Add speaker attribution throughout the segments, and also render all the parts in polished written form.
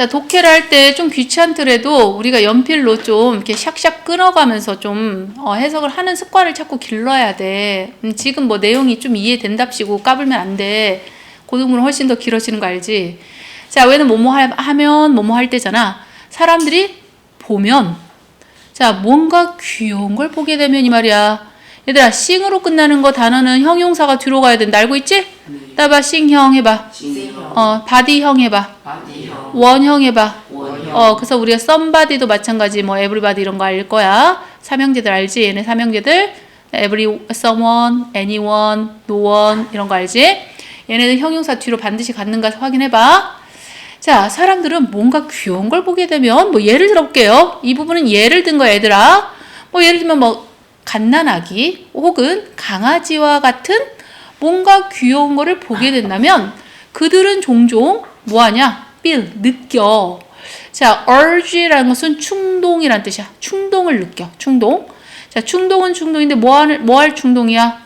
Speaker 1: 자, 독해를 할 때 좀 귀찮더라도 우리가 연필로 좀 이렇게 샥샥 끊어가면서 좀 해석을 하는 습관을 자꾸 길러야 돼. 지금 뭐 내용이 좀 이해된답시고 까불면 안 돼. 고등부는 훨씬 더 길어지는 거 알지? 자, 왜는 뭐뭐 하면 뭐뭐 할 때잖아. 사람들이 보면, 자, 뭔가 귀여운 걸 보게 되면 이 말이야. 얘들아, 싱으로 끝나는 거 단어는 형용사가 뒤로 가야 된다. 알고 있지?
Speaker 2: 네.
Speaker 1: 따봐, 싱형 해봐.
Speaker 2: 싱형.
Speaker 1: 바디형 해봐.
Speaker 2: 바디형.
Speaker 1: 원형 해봐.
Speaker 2: 원형.
Speaker 1: 그래서 우리가 somebody도 마찬가지, 뭐 everybody 이런 거 알 거야. 삼형제들 알지? 얘네 삼형제들. every, someone, anyone, no one 이런 거 알지? 얘네들 형용사 뒤로 반드시 갖는가 확인해봐. 자, 사람들은 뭔가 귀여운 걸 보게 되면, 뭐 예를 들어볼게요. 이 부분은 예를 든 거야, 얘들아. 뭐 예를 들면 뭐 갓난아기 혹은 강아지와 같은 뭔가 귀여운 거를 보게 된다면 그들은 종종 뭐하냐? feel, 느껴. 자, urge라는 것은 충동이란 뜻이야. 충동을 느껴. 충동. 자, 충동은 충동인데 뭐 할 충동이야?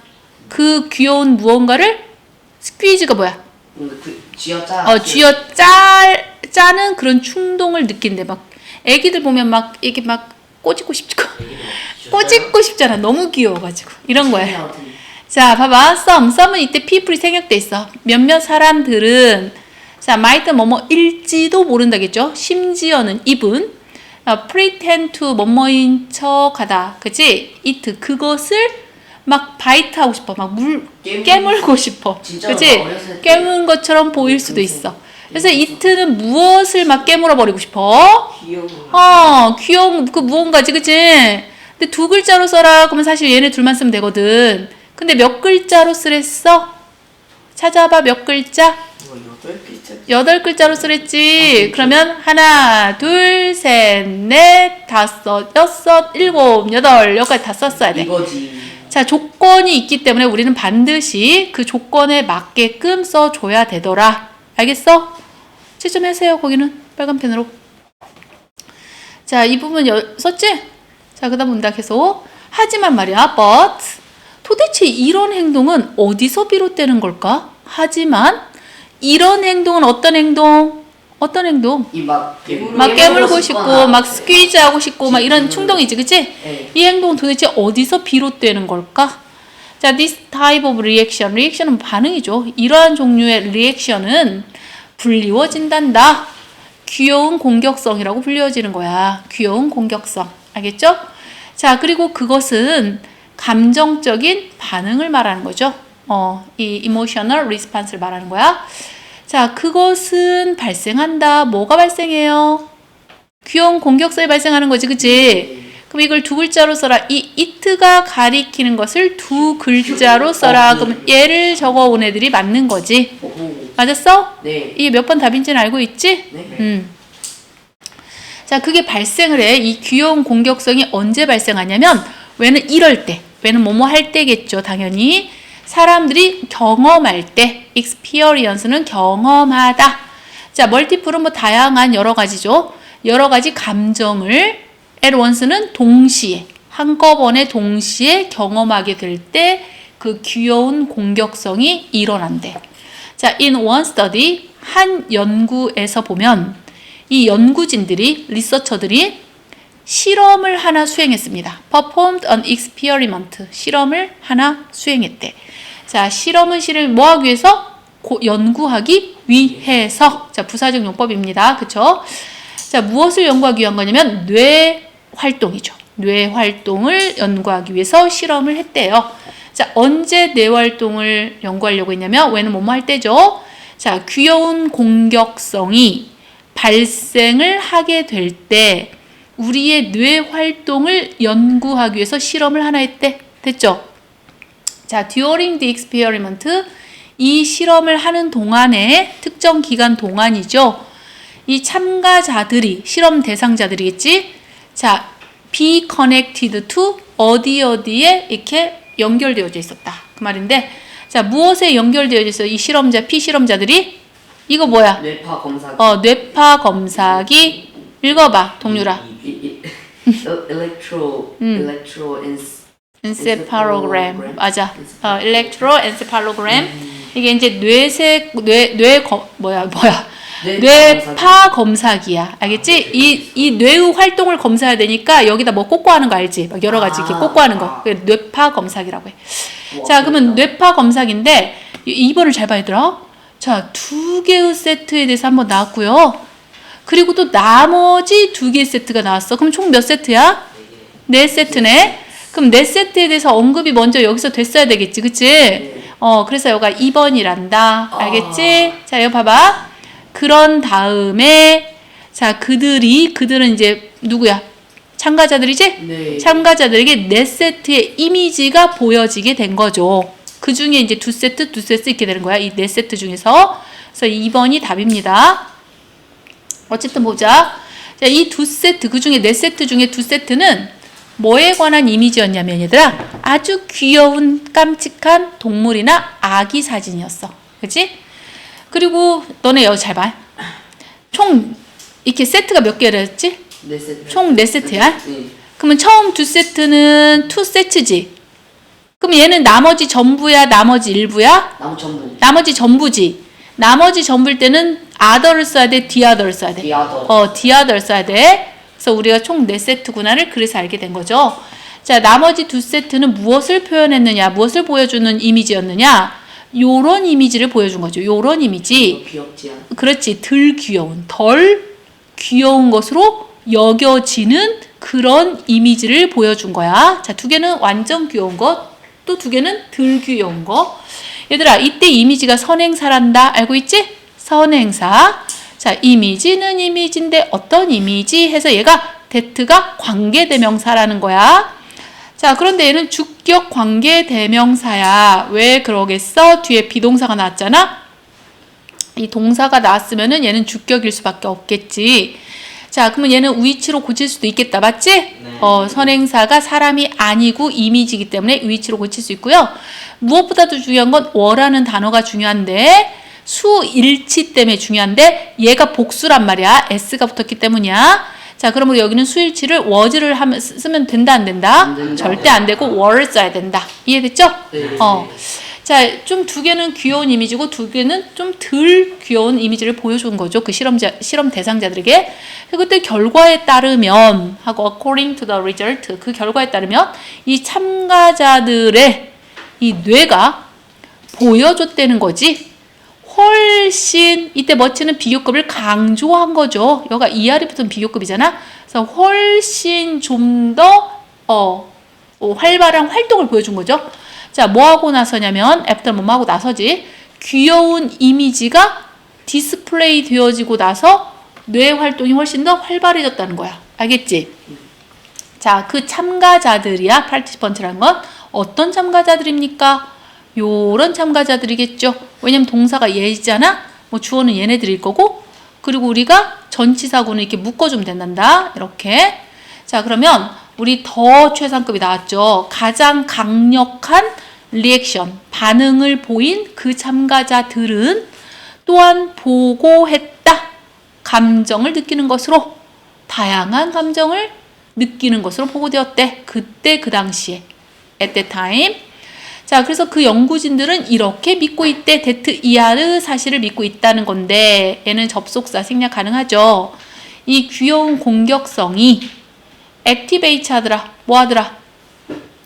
Speaker 1: 그 귀여운 무언가를 squeeze가 뭐야?
Speaker 2: 쥐어짜.
Speaker 1: 짜는 그런 충동을 느낀대. 막 애기들 보면 막 이게 막 꼬집고 싶잖아. 너무 귀여워가지고 이런 거야. 자, 봐봐. some은 이때 people이 생략돼 있어. 몇몇 사람들은 자, might 뭐뭐일지도 모른다겠죠. 심지어는 even pretend to 뭐뭐인 척하다. 그치? it 그것을 막 바이트 하고 싶어. 막 깨물고 싶어. 그치? 깨문 것처럼 보일 수도 있어. 그래서 it는 무엇을 막 깨물어 버리고 싶어? 귀여운 그 무언가지, 그치? 근데 두 글자로 써라. 그러면 사실 얘네 둘만 쓰면 되거든. 근데 몇 글자로 쓰랬어? 찾아봐, 몇 글자? 8글자로 쓰랬지. 그러면 하나, 둘, 셋, 넷, 다섯, 여섯, 일곱, 여덟, 여기까지 다 썼어야 돼.
Speaker 2: 이거지.
Speaker 1: 자, 조건이 있기 때문에 우리는 반드시 그 조건에 맞게끔 써줘야 되더라. 알겠어? 채점하세요. 거기는 빨간 펜으로. 자, 이 부분 썼지? 자, 그 다음 본다 계속. 하지만 말이야, but 도대체 이런 행동은 어디서 비롯되는 걸까? 하지만 이런 행동은 어떤 행동? 어떤 행동?
Speaker 2: 막
Speaker 1: 깨물고 싶고, 막 스퀴즈 하고 싶고, 막 이런 충동이지, 그치?
Speaker 2: 네.
Speaker 1: 이 행동은 도대체 어디서 비롯되는 걸까? 자, this type of reaction. 리액션은 반응이죠. 이러한 종류의 리액션은 불리워진단다. 귀여운 공격성이라고 불리워지는 거야. 귀여운 공격성. 알겠죠? 자, 그리고 그것은 감정적인 반응을 말하는 거죠. 이 emotional response를 말하는 거야. 자, 그것은 발생한다. 뭐가 발생해요? 귀여운 공격성이 발생하는 거지, 그치? 그럼 이걸 두 글자로 써라. 이 it가 가리키는 것을 두 글자로 써라. 그러면 얘를 적어온 애들이 맞는 거지. 맞았어?
Speaker 2: 네.
Speaker 1: 이게 몇 번 답인지는 알고 있지?
Speaker 2: 네.
Speaker 1: 자, 그게 발생을 해. 이 귀여운 공격성이 언제 발생하냐면 왜는 이럴 때, 왜는 뭐뭐 할 때겠죠, 당연히. 사람들이 경험할 때, experience는 경험하다. 자, multiple은 뭐 다양한 여러 가지죠. 여러 가지 감정을 at once는 동시에, 한꺼번에 동시에 경험하게 될 때 그 귀여운 공격성이 일어난대. 자, in one study, 한 연구에서 보면 이 연구진들이, 리서처들이 실험을 하나 수행했습니다. performed an experiment. 실험을 하나 수행했대. 자, 실험은 뭐 하기 위해서? 연구하기 위해서. 자, 부사적 용법입니다. 그쵸? 자, 무엇을 연구하기 위한 거냐면 뇌 활동이죠. 뇌 활동을 연구하기 위해서 실험을 했대요. 자, 언제 뇌 활동을 연구하려고 했냐면 왜는 뭐뭐 할 때죠. 자, 귀여운 공격성이 발생을 하게 될 때 우리의 뇌 활동을 연구하기 위해서 실험을 하나 했대. 됐죠? 자, during the experiment, 이 실험을 하는 동안에 특정 기간 동안이죠. 이 참가자들이, 실험 대상자들이겠지? 자, be connected to 어디에 이렇게 연결되어져 있었다. 그 말인데, 자, 무엇에 연결되어져 있어? 이 실험자, 피실험자들이? 이거 뭐야?
Speaker 2: 뇌파 검사기.
Speaker 1: 뇌파 검사기. 읽어봐, 동률아. 엔세팔로그램. 맞아. 일렉트로 엔세팔로그램. 이게 이제 뇌파 검사기야. 알겠지? 이 뇌의 활동을 검사해야 되니까 여기다 뭐 꽂고하는 거 알지? 막 여러 가지 이렇게 꽂고하는 거. 그게 뇌파 검사기라고 해. 자, 그러면 뇌파 검사기인데 2번을 잘 봐야 되더라. 자, 2개의 세트에 대해서 한번 나왔고요. 그리고 또 나머지 2개의 세트가 나왔어. 그럼 총 몇 세트야? 4세트네. 그럼 4세트에 대해서 언급이 먼저 여기서 됐어야 되겠지. 그치? 그래서 여기가 2번이란다. 알겠지? 자, 여기 봐봐. 그런 다음에, 자, 그들은 이제 누구야? 참가자들이지?
Speaker 2: 네.
Speaker 1: 참가자들에게 4세트의 이미지가 보여지게 된 거죠. 그 중에 이제 2세트 이렇게 되는 거야. 이 4세트 중에서. 그래서 2번이 답입니다. 어쨌든 보자. 자, 이 2세트, 그 중에 4세트 중에 2세트는 뭐에 관한 이미지였냐면 얘들아, 아주 귀여운 깜찍한 동물이나 아기 사진이었어. 그치? 그리고 너네 여기 잘 봐. 총 이렇게 세트가 몇 개였지?
Speaker 2: 4세트.
Speaker 1: 총 4세트야?
Speaker 2: 네.
Speaker 1: 그러면 처음 2세트는 2세트지. 그럼 얘는 나머지 전부야, 나머지 일부야? 나머지 전부지. 나머지 전부일 때는 other를 써야 돼, the other를 써야 돼. the other 써야 돼. 그래서 우리가 총 4세트구나를 그래서 알게 된 거죠. 자, 나머지 2세트는 무엇을 표현했느냐, 무엇을 보여주는 이미지였느냐, 요런 이미지를 보여준 거죠. 요런 이미지.
Speaker 2: 귀엽지 않아?
Speaker 1: 그렇지. 덜 귀여운 것으로 여겨지는 그런 이미지를 보여준 거야. 자, 2개는 완전 귀여운 것, 또 2개는 덜 귀여운 거. 얘들아, 이때 이미지가 선행사란다. 알고 있지? 선행사. 자, 이미지는 이미지인데 어떤 이미지 해서 얘가 that가 관계대명사라는 거야. 자, 그런데 얘는 주격 관계대명사야. 왜 그러겠어? 뒤에 비동사가 나왔잖아. 이 동사가 나왔으면은 얘는 주격일 수밖에 없겠지. 자, 그러면 얘는 우위치로 고칠 수도 있겠다. 맞지?
Speaker 2: 네.
Speaker 1: 선행사가 사람이 아니고 이미지이기 때문에 우위치로 고칠 수 있고요. 무엇보다도 중요한 건 워라는 단어가 중요한데 수일치 때문에 중요한데 얘가 복수란 말이야. s가 붙었기 때문이야. 자, 그러면 여기는 수일치를 was를 쓰면 된다, 안 된다?
Speaker 2: 안 된다.
Speaker 1: 절대 안 되고 were를 써야 된다. 이해됐죠?
Speaker 2: 네.
Speaker 1: 자, 좀 2개는 귀여운 이미지고 2개는 좀 덜 귀여운 이미지를 보여준 거죠. 그 실험 대상자들에게. 그때 결과에 따르면 하고 according to the result, 그 결과에 따르면 이 참가자들의 이 뇌가 보여줬다는 거지. 훨씬 이때 머치는 비교급을 강조한 거죠. 여기가 이하리 붙은 비교급이잖아. 그래서 훨씬 좀 더 활발한 활동을 보여준 거죠. 자, 뭐 하고 나서냐면 애프터 뭐 하고 나서지. 귀여운 이미지가 디스플레이 되어지고 나서 뇌 활동이 훨씬 더 활발해졌다는 거야. 알겠지? 자, 그 참가자들이야. 파티시펀트라는 건 어떤 참가자들입니까? 요런 참가자들이겠죠. 왜냐면 동사가 얘잖아. 뭐 주어는 얘네들일 거고, 그리고 우리가 전치사구는 이렇게 묶어주면 된단다. 이렇게. 자, 그러면 우리 더 최상급이 나왔죠. 가장 강력한 리액션, 반응을 보인 그 참가자들은 또한 보고했다. 감정을 느끼는 것으로, 다양한 감정을 느끼는 것으로 보고되었대. 그때 그 당시에. at that time. 자, 그래서 그 연구진들은 이렇게 믿고 있대. that 이하의 사실을 믿고 있다는 건데 얘는 접속사 생략 가능하죠. 이 귀여운 공격성이 액티베이트 하더라. 뭐 하더라?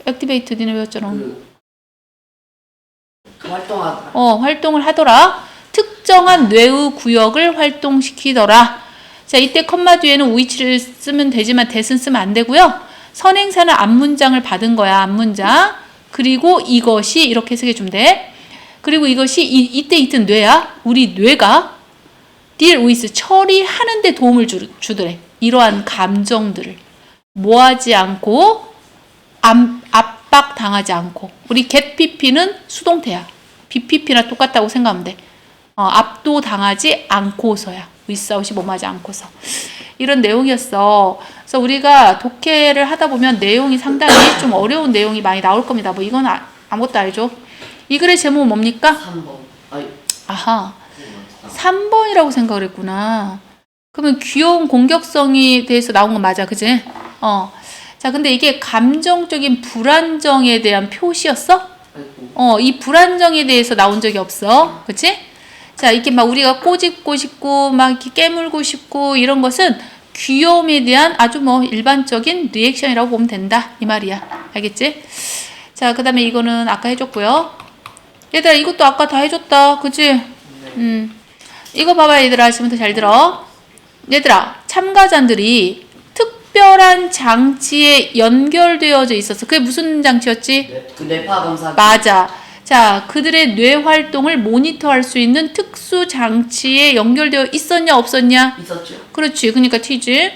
Speaker 1: 액티베이트 니네 배웠잖아.
Speaker 2: 활동하더라.
Speaker 1: 활동을 하더라. 특정한 뇌의 구역을 활동시키더라. 자, 이때 컴마 뒤에는 우위치를 쓰면 되지만 that은 쓰면 안 되고요. 선행사는 앞문장을 받은 거야. 앞문장. 그리고 이것이 이렇게 해석해주면 돼. 그리고 이것이 이때 있던 뇌야. 우리 뇌가 deal with 처리하는 데 도움을 주더래. 이러한 감정들을 뭐하지 않고 압박당하지 않고. 우리 get pp는 수동태야. bpp나 똑같다고 생각하면 돼. 압도당하지 않고서야. without이 뭐하지 않고서. 이런 내용이었어. 그래서 우리가 독해를 하다 보면 내용이 상당히 좀 어려운 내용이 많이 나올 겁니다. 뭐 이건 아무것도 아니죠. 이 글의 제목은 뭡니까?
Speaker 2: 3번.
Speaker 1: 아하. 3번이라고 생각을 했구나. 그러면 귀여운 공격성에 대해서 나온 건 맞아. 그지? 자, 근데 이게 감정적인 불안정에 대한 표시였어? 이 불안정에 대해서 나온 적이 없어. 그치? 자, 이렇게 막 우리가 꼬집고 싶고 막 이렇게 깨물고 싶고 이런 것은 귀여움에 대한 아주 뭐 일반적인 리액션이라고 보면 된다 이 말이야. 알겠지? 자, 그 다음에 이거는 아까 해줬고요. 얘들아 이것도 아까 다 해줬다. 그치? 이거 봐봐 얘들아. 지금부터 잘 들어. 얘들아 참가자들이 특별한 장치에 연결되어져 있었어. 그게 무슨 장치였지?
Speaker 2: 그 뇌파 검사기.
Speaker 1: 맞아. 자, 그들의 뇌 활동을 모니터할 수 있는 특수 장치에 연결되어 있었냐 없었냐?
Speaker 2: 있었죠.
Speaker 1: 그렇지. 그러니까 T지.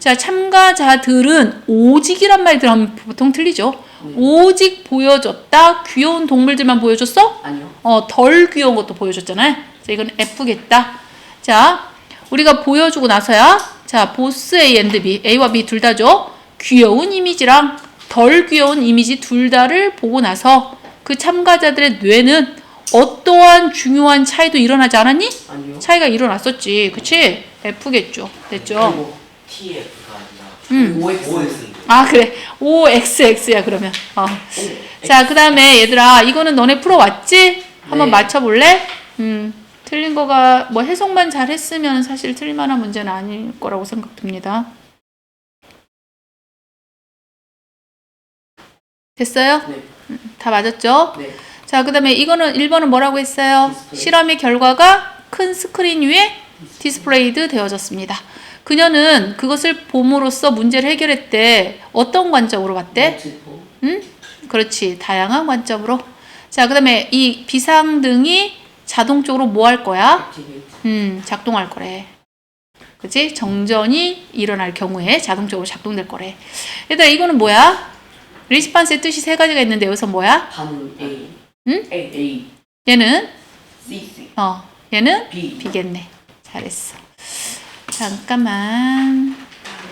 Speaker 1: 자, 참가자들은 오직이란 말이 들어가면 보통 틀리죠. 오직 보여줬다. 귀여운 동물들만 보여줬어?
Speaker 2: 아니요.
Speaker 1: 덜 귀여운 것도 보여줬잖아요. 자, 이건 F겠다. 자, 우리가 보여주고 나서야 자, 보스 A and B, A와 B 둘 다죠. 귀여운 이미지랑 덜 귀여운 이미지 둘 다를 보고 나서 그 참가자들의 뇌는 어떠한 중요한 차이도 일어나지 않았니?
Speaker 2: 아니요.
Speaker 1: 차이가 일어났었지. 그치? F겠죠. 됐죠?
Speaker 3: 그리고 TF가 아니라 OX.
Speaker 1: 아, 그래. OXX야, 그러면. 자, 그 다음에 얘들아, 이거는 너네 풀어왔지? 한번
Speaker 2: 네.
Speaker 1: 맞춰볼래? 틀린 거가, 뭐 해석만 잘 했으면 사실 틀릴만한 문제는 아닐 거라고 생각됩니다. 됐어요?
Speaker 2: 네.
Speaker 1: 다 맞았죠?
Speaker 2: 네.
Speaker 1: 자, 그 다음에 이거는 1번은 뭐라고 했어요?
Speaker 2: 디스플레이.
Speaker 1: 실험의 결과가 큰 스크린 위에 디스플레이드 되어졌습니다. 그녀는 그것을 봄으로써 문제를 해결했대. 어떤 관점으로 봤대?
Speaker 2: 멀티포.
Speaker 1: 응? 그렇지. 다양한 관점으로. 자, 그 다음에 이 비상등이 자동적으로 뭐 할 거야?
Speaker 2: 액티베이트.
Speaker 1: 작동할 거래. 그치? 정전이 일어날 경우에 자동적으로 작동될 거래. 얘들아, 이거는 뭐야? 리스판스의 뜻이 세 가지가 있는데 여기서 뭐야?
Speaker 2: 반응 A.
Speaker 1: 응?
Speaker 2: A.
Speaker 1: 얘는?
Speaker 2: C.
Speaker 1: 얘는?
Speaker 2: B.
Speaker 1: B겠네. 잘했어. 잠깐만.